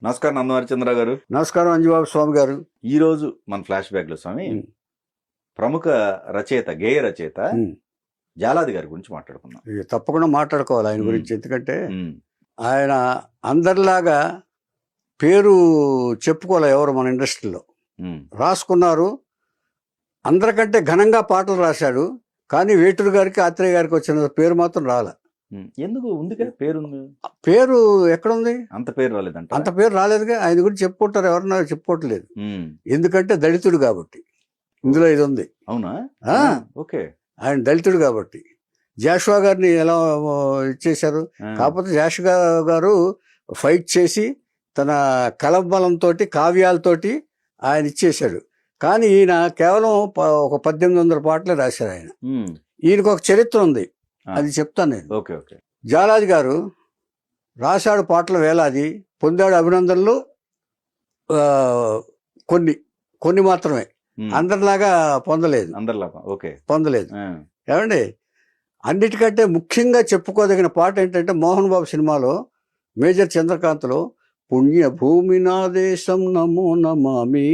నమస్కారం నందమరిచంద్ర గారు. నమస్కారం అంజబాబు స్వామి గారు. ఈ రోజు మన ఫ్లాష్ బ్యాక్ లో స్వామి ప్రముఖ రచయిత, గేయ రచయిత జాలాది గారి గురించి మాట్లాడుకుందాం. తప్పకుండా మాట్లాడుకోవాలి ఆయన గురించి. ఎందుకంటే ఆయన అందరిలాగా పేరు చెప్పుకోవాలి ఎవరు మన ఇండస్ట్రీలో. రాసుకున్నారు, అందరికంటే ఘనంగా పాటలు రాశాడు. కానీ వేటూరు గారికి, ఆత్రేయ గారికి వచ్చిన పేరు మాత్రం రాలే. ఎందుకు ఉందిగా పేరు? పేరు ఎక్కడుంది? అంత పేరు రాలేదంట. అంత పేరు రాలేదుగా. ఆయన గురించి చెప్పుకుంటారు, ఎవరన్నా చెప్పుకోవట్లేదు. ఎందుకంటే దళితుడు కాబట్టి. ఇందులో ఇది ఉంది. అవునా? ఓకే. ఆయన దళితుడు కాబట్టి. జాషువా గారిని ఎలా ఇచ్చేశారు? కాకపోతే జాషువా గారు ఫైట్ చేసి తన కలబలంతో, కావ్యాలతోటి ఆయన ఇచ్చేశాడు. కానీ ఈయన కేవలం ఒక 1800 పాటలే రాశారు ఆయన. ఈయనకు ఒక చరిత్ర ఉంది, అది చెప్తాను నేను. Okay okay. జాలాది గారు రాశాడు పాటలు వేలాది, పొందాడు అభినందనలు కొన్ని మాత్రమే. అందరిలాగా పొందలేదు. పొందలేదు. ఏమండి, అన్నిటికంటే ముఖ్యంగా చెప్పుకోదగిన పాట ఏంటంటే మోహన్ బాబు సినిమాలో మేజర్ చంద్రకాంత్లో పుణ్యభూమి నా దేశం నమో నమామి,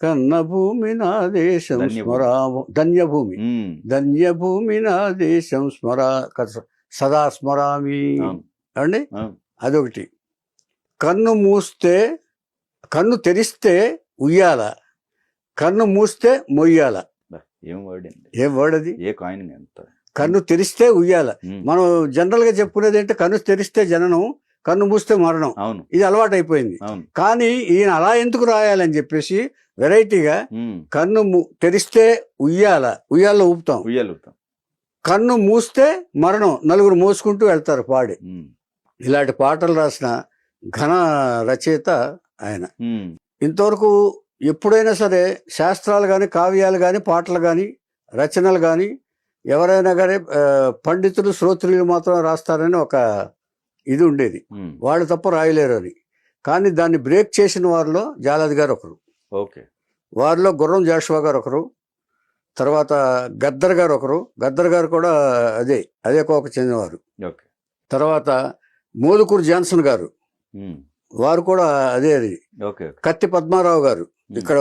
కన్న భూమి నా దేశం స్మరాము, ధన్యభూమి నా దేశం సదా స్మరామి. అండి, అదొకటి. కన్ను తెరిస్తే ఉయ్యాల, కన్ను మూస్తే మొయ్యాల. ఏం వర్డ్ అది? ఏ కాయిన్? కన్ను తెరిస్తే ఉయ్యాల. మనం జనరల్ గా చెప్పుకునేది ఏంటంటే కన్ను తెరిస్తే జననం, కన్ను మూస్తే మరణం. ఇది అలవాటు అయిపోయింది. కానీ ఈయన అలా ఎందుకు రాయాలని చెప్పేసి వెరైటీగా కన్ను తెరిస్తే ఉయ్యాల్లో ఊపుతాం, కన్ను మూస్తే మరణం, నలుగురు మోసుకుంటూ వెళ్తారు పాడి. ఇలాంటి పాటలు రాసిన ఘన రచయిత ఆయన. ఇంతవరకు ఎప్పుడైనా సరే శాస్త్రాలు కానీ, కావ్యాలు కానీ, పాటలు కానీ, రచనలు కానీ ఎవరైనా కానీ పండితులు, శ్రోత్రులు మాత్రం రాస్తారని ఒక ఇది ఉండేది. వాళ్ళు తప్ప రాయలేరు అని. కానీ దాన్ని బ్రేక్ చేసిన వారిలో జాలాది గారు ఒకరు. వారిలో గుర్రం జాషువా గారు ఒకరు. తర్వాత గద్దర్ గారు ఒకరు. గద్దర్ గారు కూడా అదే కోక చెందినవారు. తర్వాత మోదుకూరు జాన్సన్ గారు, వారు కూడా అదే. కత్తి పద్మారావు గారు ఇక్కడ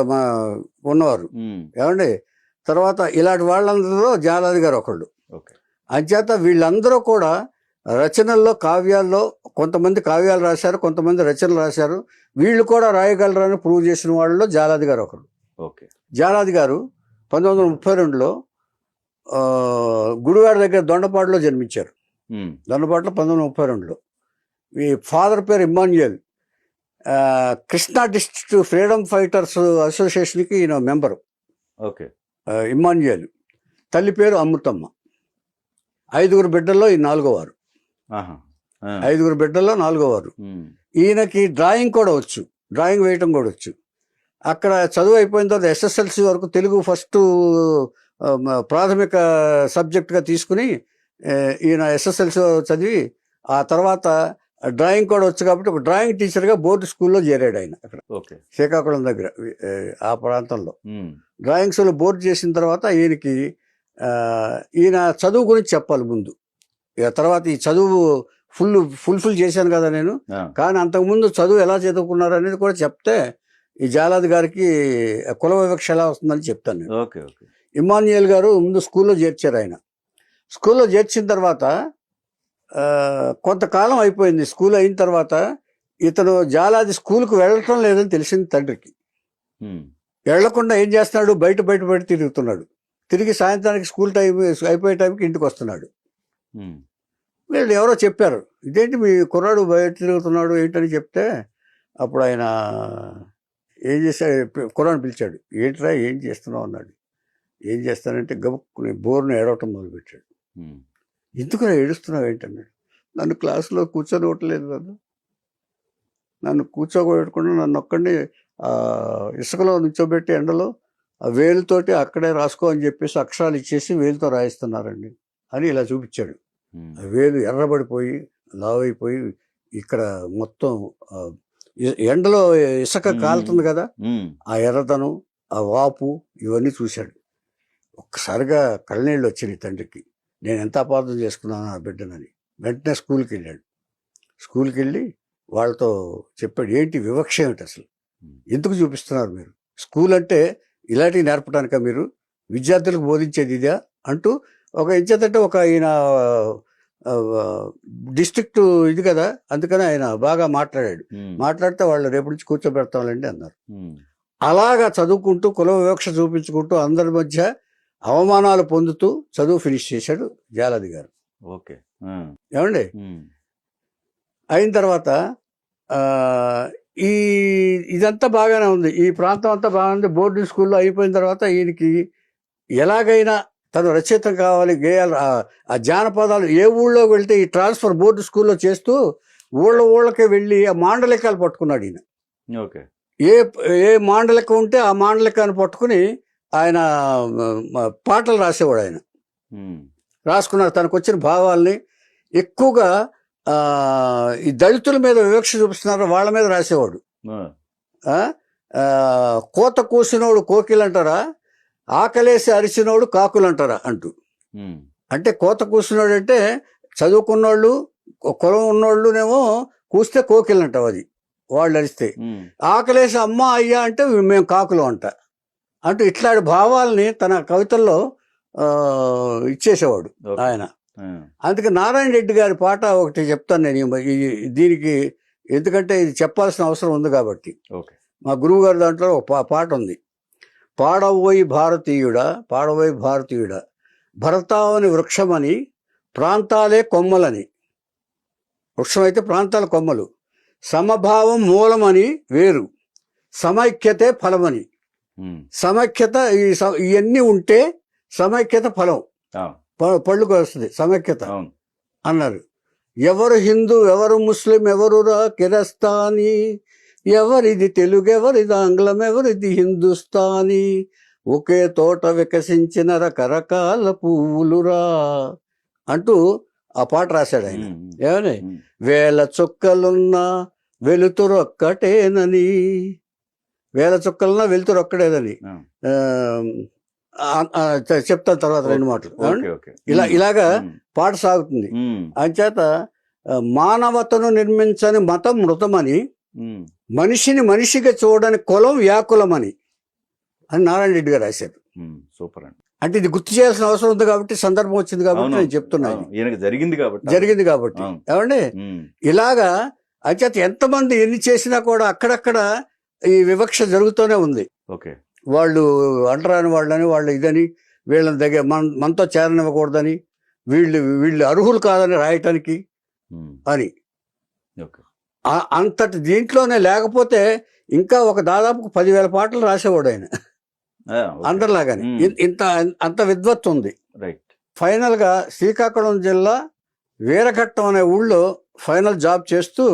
ఉన్నవారు. ఏమండి, తర్వాత ఇలాంటి వాళ్ళందరిలో జాలాది గారు ఒకళ్ళు. అంచేత వీళ్ళందరూ కూడా రచనల్లో, కావ్యాల్లో కొంతమంది కావ్యాలు రాశారు, కొంతమంది రచనలు రాశారు. వీళ్ళు కూడా రాయగలరని ప్రూవ్ చేసిన వాళ్ళలో జాలాది గారు ఒకరు. జాలాది గారు 1932లో గుడివాడ దగ్గర దొండపాడులో జన్మించారు. దొండపాడులో 1932లో. ఈ ఫాదర్ పేరు Emmanuel. Krishna district freedom fighters అసోసియేషన్కి ఈయన మెంబరు. ఇమ్మాన్యుయల్. తల్లి పేరు అమృతమ్మ. 5 బిడ్డల్లో ఈ 4వ. 5 బిడ్డల్లో 4వ. ఈయనకి డ్రాయింగ్ కూడా వచ్చు, డ్రాయింగ్ వేయటం కూడా వచ్చు. అక్కడ చదువు అయిపోయిన తర్వాత SSLC వరకు తెలుగు ఫస్ట్ ప్రాథమిక సబ్జెక్ట్గా తీసుకుని ఈయన SSLC చదివి, ఆ తర్వాత డ్రాయింగ్ కూడా వచ్చు కాబట్టి ఒక డ్రాయింగ్ టీచర్గా బోర్డు స్కూల్లో చేరాడు ఆయన. అక్కడ శ్రీకాకుళం దగ్గర ఆ ప్రాంతంలో డ్రాయింగ్ స్కూల్లో బోర్డు చేసిన తర్వాత ఈయన చదువు గురించి చెప్పాలి ముందు. ఇక తర్వాత ఈ చదువు ఫుల్ఫిల్ చేశాను కదా నేను, కానీ అంతకుముందు చదువు ఎలా చదువుకున్నారు అనేది కూడా చెప్తే ఈ జాలాది గారికి కుల వివక్ష ఎలా వస్తుందని చెప్తాను నేను. ఇమ్మాన్యుయల్ గారు ముందు స్కూల్లో చేర్చారు. ఆయన స్కూల్లో చేర్చిన తర్వాత కొంతకాలం అయిపోయింది. స్కూల్ అయిన తర్వాత ఇతను జాలాది స్కూల్కి వెళ్ళటం లేదని తెలిసింది తండ్రికి. వెళ్లకుండా ఏం చేస్తున్నాడు, బయట తిరుగుతున్నాడు. తిరిగి సాయంత్రానికి స్కూల్ టైం అయిపోయే టైంకి ఇంటికి వస్తున్నాడు. వీళ్ళు ఎవరో చెప్పారు, ఇదేంటి మీ కుర్రాడు బయట తిరుగుతున్నాడు ఏంటని చెప్తే, అప్పుడు ఆయన ఏం చేశాడు, కుర్రాడిని పిలిచాడు. ఏంట్రా ఏం చేస్తున్నావు అన్నాడు. ఏం చేస్తానంటే గబుక్కుని బోర్ను ఏడవటం మొదలుపెట్టాడు. ఎందుకు ఏడుస్తున్నావు ఏంటన్నాడు. నన్ను క్లాసులో కూర్చోనివ్వట్లేదు కదా, నన్ను కూర్చోబెట్టకుండా నన్ను ఒక్కడిని ఇసుకలో నుంచోబెట్టి ఎండలో ఆ వేలుతోటి అక్కడే రాసుకో అని చెప్పేసి అక్షరాలు ఇచ్చేసి వేలుతో రాయిస్తున్నారండి అని ఇలా చూపించాడు. వేలు ఎర్రబడిపోయి లావైపోయి ఇక్కడ మొత్తం ఎండలో ఇసుక కాలుతుంది కదా, ఆ ఎర్రదనం, ఆ వాపు ఇవన్నీ చూశాడు. ఒక్కసారిగా కళ్ళనీళ్ళు వచ్చినాయి తండ్రికి. నేను ఎంత అపార్థం చేసుకున్నాను ఆ బిడ్డనని. వెంటనే స్కూల్కి వెళ్ళాడు. స్కూల్కి వెళ్ళి వాళ్ళతో చెప్పాడు, ఏంటి వివక్ష ఏమిటి అసలు, ఎందుకు చూపిస్తున్నారు మీరు, స్కూల్ అంటే ఇలాంటివి నేర్పడానిక మీరు, విద్యార్థులకు బోధించేది ఇదా అంటూ ఒక ఇచ్చేదంటే ఒక ఆయన డిస్ట్రిక్ట్ ఇది కదా, అందుకని ఆయన బాగా మాట్లాడాడు. మాట్లాడితే వాళ్ళు రేపు నుంచి కూర్చోబెడతామండి అన్నారు. అలాగా చదువుకుంటూ కుల వివక్ష చూపించుకుంటూ అందరి మధ్య అవమానాలు పొందుతూ చదువు ఫినిష్ చేశాడు జాలాది గారు. ఓకే, ఏమండి అయిన తర్వాత ఇదంతా బాగానే ఉంది, ఈ ప్రాంతం అంతా బాగుంది. బోర్డింగ్ స్కూల్లో అయిపోయిన తర్వాత ఈయనకి ఎలాగైనా తను రచయిత కావాలి, గేయాలు, ఆ జానపదాలు ఏ ఊళ్ళో వెళ్తే ఈ ట్రాన్స్ఫర్ బోర్డు స్కూల్లో చేస్తూ ఊళ్ళకే వెళ్ళి ఆ మాండలికాలు పట్టుకున్నాడు ఈయన. ఓకే, ఏ మాండలిక ఉంటే ఆ మాండలికాన్ని పట్టుకుని ఆయన పాటలు రాసేవాడు. ఆయన రాసుకున్నారు తనకు వచ్చిన భావాల్ని. ఎక్కువగా ఈ దళితుల మీద వివక్ష చూపిస్తున్నారు వాళ్ళ మీద రాసేవాడు. కోత కూసినోడు కోకిలు అంటారా, ఆకలేసి అరిచినోడు కాకులు అంటారా అంటూ. అంటే కోత కూసినోడు అంటే చదువుకున్నోళ్ళు కులం ఉన్నోళ్ళునేమో కూస్తే కోకిలు అంటావు, అది వాళ్ళు అరిస్తే. ఆకలేసి అమ్మ అయ్యా అంటే మేము కాకులు అంటూ ఇట్లాంటి భావాల్ని తన కవితల్లో ఇచ్చేసేవాడు ఆయన. అందుకే నారాయణ రెడ్డి గారి పాట ఒకటి చెప్తాను నేను దీనికి, ఎందుకంటే ఇది చెప్పాల్సిన అవసరం ఉంది కాబట్టి. మా గురువు గారి దాంట్లో ఒక పాట ఉంది, పాడవోయి భారతీయుడా భరతావని వృక్షమని ప్రాంతాలే కొమ్మలని. వృక్షం అయితే ప్రాంతాల కొమ్మలు, సమభావం మూలమని వేరు, సమైక్యతే ఫలమని. సమైక్యత ఇవన్నీ ఉంటే సమైక్యత ఫలం, పళ్ళుకు వస్తుంది సమైక్యత అన్నారు. ఎవరు హిందూ ఎవరు ముస్లిం ఎవరురా కిరస్తాని, ఎవరిది తెలుగు ఎవరిది ఆంగ్లం ఎవరిది హిందుస్థానీ, ఒకే తోట వికసించిన రకరకాల పువ్వులురా అంటూ ఆ పాట రాశాడు ఆయన. ఏమని, వేల చుక్కలున్నా వెలుతురొక్కటేనని, వేల చుక్కలున్నా వెలుతురొక్కటేనని చెప్తాను తర్వాత రెండు మాటలు. ఇలాగా పాట సాగుతుంది. అంచేత మానవతను నిర్మించని మతం మృతమని, మనిషిని మనిషిగా చూడని కులం వ్యాకులమని అని నారాయణ రెడ్డి గారు రాశారు. సూపర్ అండి. అంటే ఇది గుర్తు చేయాల్సిన అవసరం ఉంది కాబట్టి, సందర్భం వచ్చింది కాబట్టి నేను చెప్తున్నాను. జరిగింది కాబట్టి ఏమండి ఇలాగా. అంచేత ఎంతమంది ఎన్ని చేసినా కూడా అక్కడక్కడ ఈ వివక్ష జరుగుతూనే ఉంది. వాళ్ళు అంటరాని వాళ్ళని, వాళ్ళు ఇదని, వీళ్ళని దగ్గర మనతో చేరనివ్వకూడదని, వీళ్ళు అర్హులు కాదని రాయటానికి అని. అంతటి దీంట్లోనే లేకపోతే ఇంకా ఒక దాదాపు 10,000 పాటలు రాసేవాడు ఆయన అందరిలాగానే. అంత విద్వత్తు ఉంది. ఫైనల్ గా శ్రీకాకుళం జిల్లా వీరఘట్టం అనే ఊళ్ళో ఫైనల్ జాబ్ చేస్తూ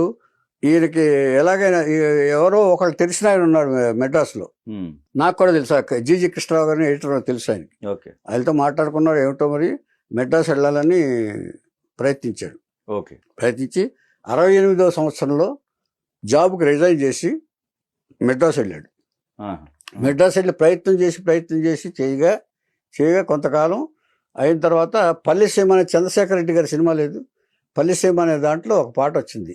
ఈయనకి ఎలాగైనా ఎవరో ఒకళ్ళు తెలిసిన ఆయన ఉన్నాడు మెడ్రాస్లో, నాకు కూడా తెలుసు, జీజీ కృష్ణరావు గారిని ఎడిటర్ తెలుసు ఆయనకి. ఆయనతో మాట్లాడుకున్నాడు, ఏమిటో మరి మెడ్రాస్ వెళ్ళాలని ప్రయత్నించాడు. ప్రయత్నించి 68వ సంవత్సరంలో జాబ్కి రిజైన్ చేసి మెడ్రాస్ వెళ్ళాడు. మెడ్రాస్ వెళ్ళి ప్రయత్నం చేసి చేయగా కొంతకాలం అయిన తర్వాత పల్లెసీమ అనే చంద్రశేఖర్ రెడ్డి గారి సినిమా లేదు, పల్లెసీమ అనే దాంట్లో ఒక పాట వచ్చింది,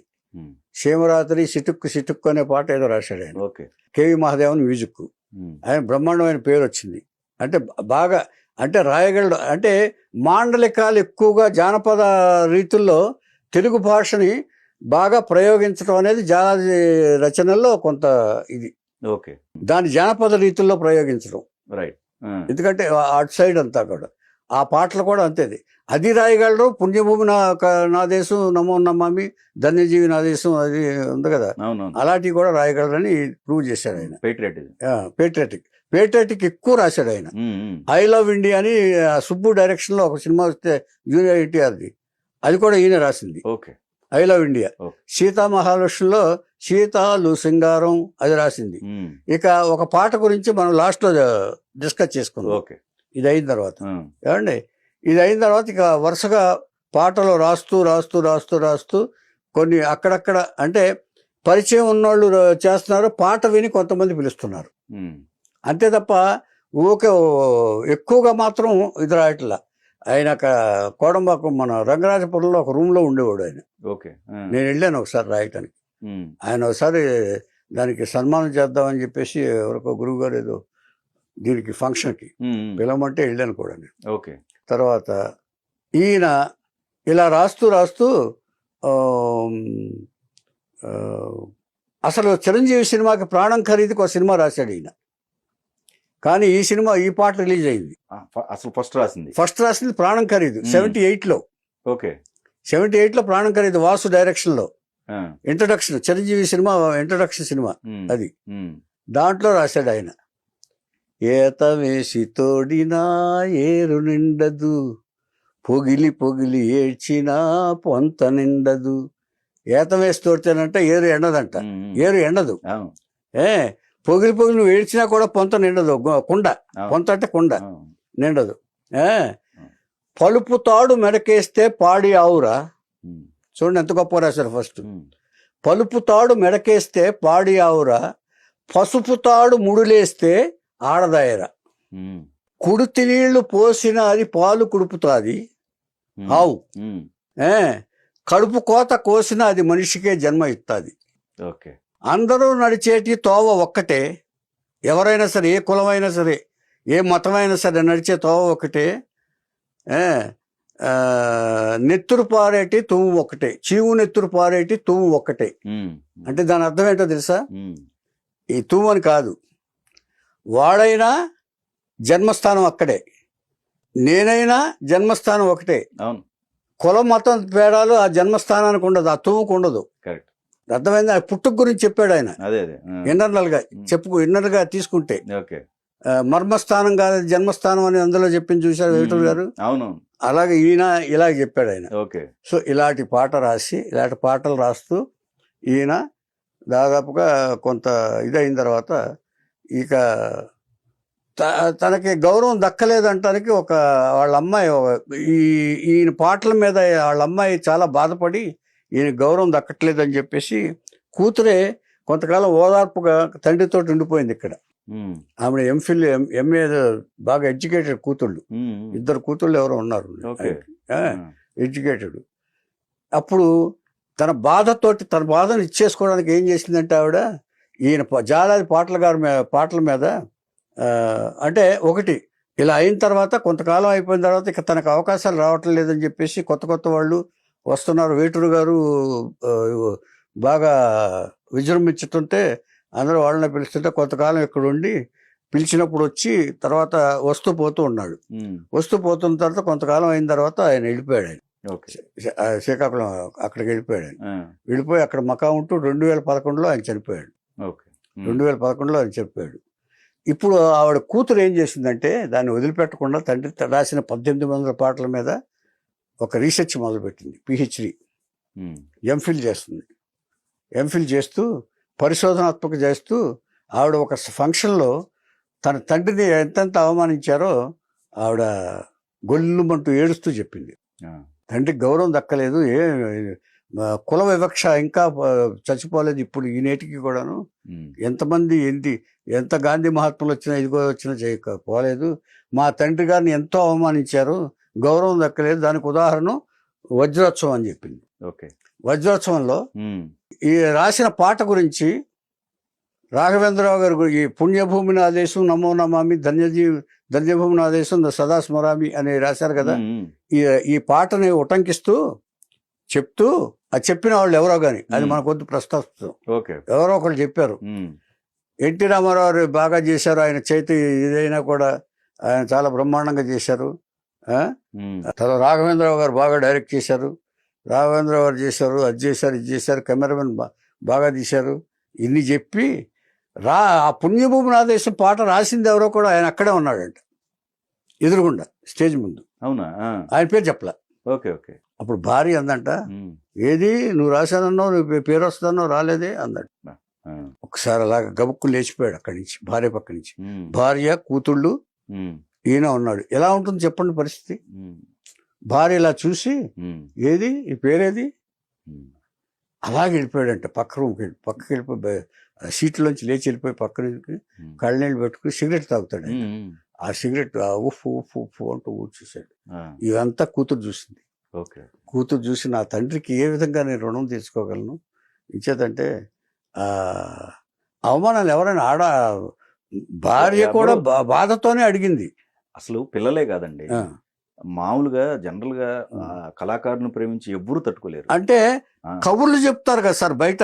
క్షేమరాత్రి సిటుక్కు అనే పాట ఏదో రాశాడు ఆయన. K V Mahadevan music. ఆయన బ్రహ్మాండమైన పేరు వచ్చింది. అంటే బాగా అంటే రాయగలడు. అంటే మాండలికాలు ఎక్కువగా జానపద రీతుల్లో తెలుగు భాషని బాగా ప్రయోగించడం అనేది జాలాది రచనల్లో కొంత ఇది. దాని జానపద రీతుల్లో ప్రయోగించడం. ఎందుకంటే అటు సైడ్ అంతా కూడా ఆ పాటలు కూడా అంతేది. అది రాయగలరు. పుణ్యభూమి నా దేశం, నమో నమామి, ధన్యజీవి నా దేశం, అది ఉంది కదా, అలాంటివి కూడా రాయగలరని ప్రూవ్ చేశాడు ఆయన. పేట్రియాటిక్ ఎక్కువ రాశాడు ఆయన. ఐ లవ్ ఇండియా అని సుబ్బు డైరెక్షన్ లో ఒక సినిమా వస్తే జూనియర్ ఎన్టీఆర్ది, అది కూడా ఈయన రాసింది, ఐ లవ్ ఇండియా. సీతా మహాలక్ష్మిలో సీతాలు సింగారం అది రాసింది. ఇక ఒక పాట గురించి మనం లాస్ట్ లో డిస్కస్ చేసుకుందాం. ఇది అయిన తర్వాత ఏమండి, ఇది అయిన తర్వాత ఇక వరుసగా పాటలు రాస్తూ కొన్ని అక్కడక్కడ అంటే పరిచయం ఉన్నోళ్ళు చేస్తున్నారు, పాట విని కొంతమంది పిలుస్తున్నారు అంతే తప్ప ఊకే ఎక్కువగా మాత్రం ఇది రాయట్లా. ఆయన కోడంబాకు మన రంగరాజపురంలో ఒక రూమ్ లో ఉండేవాడు ఆయన. నేను వెళ్ళాను ఒకసారి రాయటానికి. ఆయన ఒకసారి దానికి సన్మానం చేద్దామని చెప్పేసి ఎవరికో గురువు గారు ఏదో దీనికి ఫంక్షన్కి పిలవమంటే వెళ్ళాను కూడా నేను. ఓకే. తర్వాత ఈయన ఇలా రాస్తూ రాస్తూ అసలు చిరంజీవి సినిమాకి ప్రాణం ఖరీదుకి ఒక సినిమా రాశాడు ఈయన. కానీ ఈ పాట రిలీజ్ అయింది. అసలు ఫస్ట్ రాసింది ప్రాణం ఖరీదు 78లో. ఓకే. 78లో ప్రాణం ఖరీదు వాసు డైరెక్షన్ లో introduction, Chiranjeevi cinema introduction cinema అది. దాంట్లో రాశాడు ఆయన, ఏత వేసి తోడినా ఏరు నిండదు, పొగిలి పొగిలి ఏడ్చినా పొంత నిండదు. ఏత వేసి తోడితేనంట ఏరు ఎండదంట, ఏరు ఎండదు. పొగిలి పొగిలి నువ్వు ఏడ్చినా కూడా పొంత నిండదు. కుండ, పొంత అంటే కుండ నిండదు. పలుపు తాడు మెడకేస్తే పాడి ఆవురా. చూడండి ఎంత గొప్ప రాశారు. ఫస్ట్ పలుపు తాడు మెడకేస్తే పాడి ఆవురా, పసుపు తాడు ముడులేస్తే ఆడదాయరా. కుడితి నీళ్లు పోసిన అది పాలు కుడుపుతాది ఆవు, కడుపు కోత కోసిన అది మనిషికే జన్మ ఇస్తుంది. అందరూ నడిచేటి తోవ ఒక్కటే, ఎవరైనా సరే ఏ కులమైనా సరే ఏ మతమైనా సరే నడిచే తోవ ఒకటే. నెత్తురు పారేటి తుమ్ము ఒకటే, చీవు నెత్తురు పారేటి తుమ్ము ఒక్కటే. అంటే దాని అర్థం ఏంటో తెలుసా? ఈ తుమ్ము అని కాదు, వాడైనా జన్మస్థానం అక్కడే, నేనైనా జన్మస్థానం ఒకటే. కులం మతం తేడాలు ఆ జన్మస్థానానికి ఉండదు, ఆ తుమ్ముకు ఉండదు. అర్థమైంది? పుట్టుక గురించి చెప్పాడు ఆయన ఇంటర్నల్ గా ఇన్నర్ గా తీసుకుంటే. మర్మస్థానం కాదు జన్మస్థానం అని అందులో చెప్పింది చూశారు వెంకటూరు గారు. అలాగే ఈయన ఇలా చెప్పాడు ఆయన. సో ఇలాంటి పాటలు రాస్తూ ఈయన దాదాపుగా కొంత ఇదైన తర్వాత ఇక తనకి గౌరవం దక్కలేదంటానికి వాళ్ళ అమ్మాయి ఈయన పాటల మీద వాళ్ళ అమ్మాయి చాలా బాధపడి ఈయన గౌరవం దక్కట్లేదని చెప్పేసి కూతురే కొంతకాలం ఓదార్పుగా తండ్రితో ఉండిపోయింది ఇక్కడ. ఆమె ఎంఫిల్ ఎంఏ బాగా ఎడ్యుకేటెడ్ కూతుళ్ళు, ఇద్దరు కూతుళ్ళు ఎవరో ఉన్నారు ఎడ్యుకేటెడ్. అప్పుడు తన బాధను ఇచ్చేసుకోవడానికి ఏం చేసిందంటే ఆవిడ ఈయన జాలాది పాటల మీద అంటే ఒకటి ఇలా అయిన తర్వాత కొంతకాలం అయిపోయిన తర్వాత ఇక తనకు అవకాశాలు రావటం లేదని చెప్పేసి కొత్త వాళ్ళు వస్తున్నారు. వేటూరు గారు బాగా విజృంభించుతుంటే అందరూ వాళ్ళని పిలుస్తుంటే కొంతకాలం ఇక్కడ ఉండి పిలిచినప్పుడు వచ్చి తర్వాత వస్తూ పోతూ ఉన్నాడు. వస్తూ పోతున్న తర్వాత కొంతకాలం అయిన తర్వాత ఆయన వెళ్ళిపోయాడు. ఆయన శ్రీకాకుళం అక్కడికి వెళ్ళిపోయాడు. వెళ్ళిపోయి అక్కడ మకా ఉంటూ 2011లో ఆయన చనిపోయాడు. 2011లో ఆయన చనిపోయాడు. ఇప్పుడు ఆవిడ కూతురు ఏం చేసిందంటే దాన్ని వదిలిపెట్టకుండా తండ్రి రాసిన 1800 పాటల మీద ఒక రీసెర్చ్ మొదలుపెట్టింది. పిహెచ్డి ఎంఫిల్ చేస్తుంది. ఎంఫిల్ చేస్తూ పరిశోధనాత్మక చేస్తూ ఆవిడ ఒక ఫంక్షన్లో తన తండ్రిని ఎంతెంత అవమానించారో ఆవిడ గొల్లుమంటూ ఏడుస్తూ చెప్పింది. తండ్రికి గౌరవం దక్కలేదు, కుల వివక్ష ఇంకా చచ్చిపోలేదు ఇప్పుడు ఈ నేటికి కూడాను. ఎంతమంది ఎంత గాంధీ మహాత్ములు వచ్చినా చేయకపోలేదు. మా తండ్రి గారిని ఎంతో అవమానించారు, గౌరవం దక్కలేదు. దానికి ఉదాహరణ వజ్రోత్సవం అని చెప్పింది. వజ్రోత్సవంలో ఈ రాసిన పాట గురించి రాఘవేంద్రరావు గారు ఈ పుణ్యభూమి నా దేశం నమో నమామి ధన్యభూమి నా దేశం సదా స్మరామి అని రాశారు కదా. ఈ పాటని ఉటంకిస్తూ చెప్తూ అది చెప్పిన వాళ్ళు ఎవరో కానీ అది మనకు వద్దు ప్రస్తావిస్తాం. ఎవరో ఒకళ్ళు చెప్పారు. ఎన్టీ రామారావు బాగా చేశారు, ఆయన చేతి ఇదైనా కూడా ఆయన చాలా బ్రహ్మాండంగా చేశారు. తర్వాత రాఘవేంద్రరావు గారు బాగా డైరెక్ట్ చేశారు, రాఘవేంద్రరావు గారు చేశారు, అది చేశారు, ఇది చేశారు, కెమెరామెన్ బాగా తీశారు. ఇన్ని చెప్పి ఆ పుణ్యభూమి నా దేశం పాట రాసింది ఎవరో కూడా ఆయన అక్కడే ఉన్నాడంట ఎదురుగుండా స్టేజ్ ముందు. అవునా? ఆయన పేరు చెప్పలే. అప్పుడు భార్య అందంట, ఏది నువ్వు రాశానన్నావు, నువ్వు పేరు వస్తానో రాలేదే అందంట. ఒకసారి అలాగా గబుక్కు లేచిపోయాడు అక్కడి నుంచి, భార్య పక్క నుంచి. భార్య, కూతుళ్ళు, ఈయన ఉన్నాడు. ఎలా ఉంటుంది చెప్పండి పరిస్థితి? భార్య ఇలా చూసి ఏది ఈ పేరేది అలాగే వెళ్ళిపోయాడంట పక్క రూమ్కి పక్కకి వెళ్ళిపోయి సీట్లోంచి లేచి వెళ్ళిపోయి పక్కన కళ్ళనీళ్ళు పెట్టుకుని సిగరెట్ తాగుతాడు. ఆ సిగరెట్ ఉఫ్ ఉఫ్ ఉఫ్ అంటూ ఊడ్చేసాడు. ఇదంతా కూతురు చూసింది. కూతురు చూసి నా తండ్రికి ఏ విధంగా నేను రుణం తీసుకోగలను, ఇచ్చేదంటే అవమానాలు ఎవరైనా భార్య కూడా బాధతోనే అడిగింది. అసలు పిల్లలే కాదండి, ఆ. మామూలుగా జనరల్ గా కళాకారులను ప్రేమించి ఎవ్వరూ తట్టుకోలేరు. అంటే కబుర్లు చెప్తారు కదా సార్ బయట,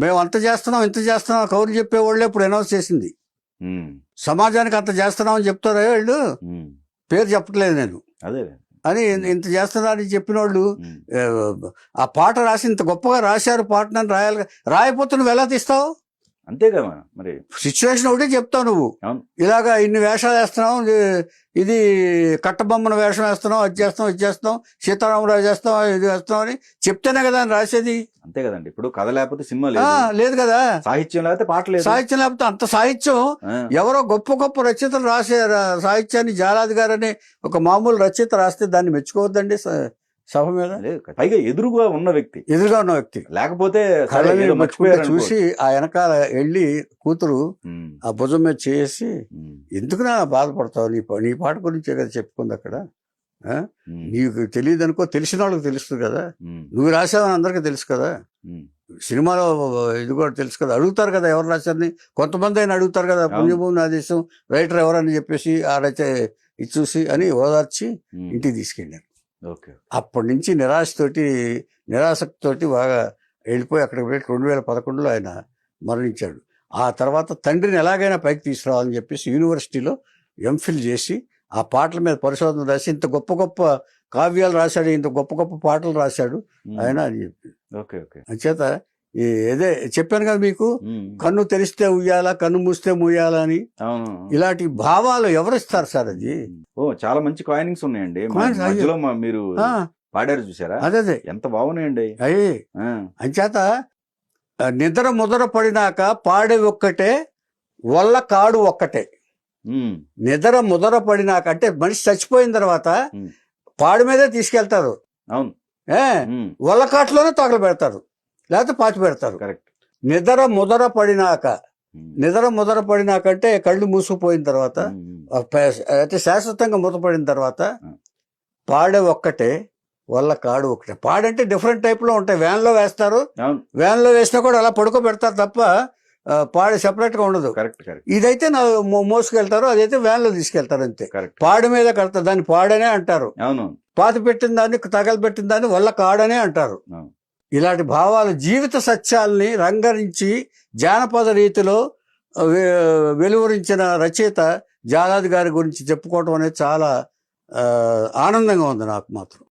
మేము అంత చేస్తున్నాం ఇంత చేస్తున్నాం కబుర్లు చెప్పేవాళ్ళే ఇప్పుడు అనౌన్స్ చేసింది. సమాజానికి అంత చేస్తున్నాం అని చెప్తారా వాళ్ళు, పేరు చెప్పట్లేదు నేను, అదే అని ఇంత చేస్తున్నారని చెప్పిన వాళ్ళు ఆ పాట రాసి ఇంత గొప్పగా రాశారు పాటనని రాయాలి, రాయపోతే నువ్వు ఎలా తీస్తావు? అంతే కదా మరి, సిచ్యువేషన్ ఒకటే చెప్తావు నువ్వు. ఇలాగా ఇన్ని వేషాలు వేస్తున్నావు, ఇది కట్టబొమ్మన వేషం వేస్తున్నావు, అది చేస్తున్నావు ఇది చేస్తున్నావు, సీతారామరాజు చేస్తావు ఇది వేస్తున్నావు అని చెప్తేనే కదా అని రాసేది. అంతే కదండి, ఇప్పుడు కథ లేకపోతే సినిమా లేదు కదా, సాహిత్యం లేకపోతే పాట లేదు, సాహిత్యం లేకపోతే అంత సాహిత్యం ఎవరో గొప్ప గొప్ప రచయితలు రాసే సాహిత్యాన్ని జాలాది గారని ఒక మామూలు రచయిత రాస్తే దాన్ని మెచ్చుకోవద్దండి సభ మీద. పైగా ఎదురుగా ఉన్న వ్యక్తి లేకపోతే చూసి ఆ వెనకాల వెళ్ళి కూతురు ఆ భుజం మీద చేసి ఎందుకు నా బాధపడతావు, నీ పాట గురించే కదా చెప్పుకుంది అక్కడ, నీకు తెలియదు అనుకో, తెలిసిన వాళ్ళకి తెలుస్తుంది కదా, నువ్వు రాసావని అందరికీ తెలుసు కదా, సినిమాలో ఇది కూడా తెలుసు కదా, అడుగుతారు కదా ఎవరు రాశారని, కొంతమంది అయినా అడుగుతారు కదా, పుణ్యభూమి నా దేశం రైటర్ ఎవరని చెప్పేసి ఆ రచన ఇది చూసి అని ఓదార్చి ఇంటికి తీసుకెళ్ళారు. అప్పటి నుంచి నిరాశతోటి బాగా వెళ్ళిపోయి అక్కడికి వెళ్ళి 2011లో ఆయన మరణించాడు. ఆ తర్వాత తండ్రిని ఎలాగైనా పైకి తీసుకురావాలని చెప్పేసి యూనివర్సిటీలో ఎంఫిల్ చేసి ఆ పాటల మీద పరిశోధన రాసి ఇంత గొప్ప గొప్ప కావ్యాలు రాశాడు, ఇంత గొప్ప గొప్ప పాటలు రాశాడు ఆయన అని చెప్పి. అంచేత ఏదే చెప్పాను కదా మీకు, కన్ను తెరిస్తే ఉయ్యాల కన్ను మూస్తే ముయ్యాల అని, ఇలాంటి భావాలు ఎవరిస్తారు సార్? అది చాలా మంచి కాయినింగ్స్ ఉన్నాయండి, మీరు పాడారు చూసారా? అదే ఎంత బాగున్నాయండి అయ్యి. అంచేత నిద్ర ముదర పడినాక పాడే ఒక్కటే వల్ల కాడు ఒక్కటే. నిద్ర ముదర పడినాక అంటే మనిషి చచ్చిపోయిన తర్వాత పాడు మీదే తీసుకెళ్తారు, వల్లకాట్లోనే తగలు పెడతారు, లేకపోతే పాతి పెడతారు. నిద్ర ముదర పడినాక అంటే కళ్ళు మూసుకుపోయిన తర్వాత, అయితే శాశ్వతంగా మూతపడిన తర్వాత పాడే ఒక్కటే వల్ల కాడు ఒకటే. పాడంటే డిఫరెంట్ టైప్ లో ఉంటాయి, వ్యాన్లో వేస్తారు, వ్యాన్లో వేసినా కూడా అలా పడుకోబెడతారు తప్ప పాడు సెపరేట్ గా ఉండదు. ఇదైతే మోసుకెళ్తారు, అదైతే వ్యాన్లో తీసుకెళ్తారు అంతే. పాడు మీద కడతారు, దాన్ని పాడనే అంటారు. పాతి పెట్టిన దాన్ని తగలబెట్టిన దాన్ని వల్ల కాడనే అంటారు. ఇలాంటి భావాలు జీవిత సత్యాల్ని రంగరించి జానపద రీతిలో వెలువరించిన రచయిత జాలాది గారి గురించి చెప్పుకోవటం అనేది చాలా ఆనందంగా ఉంది నాకు మాత్రం.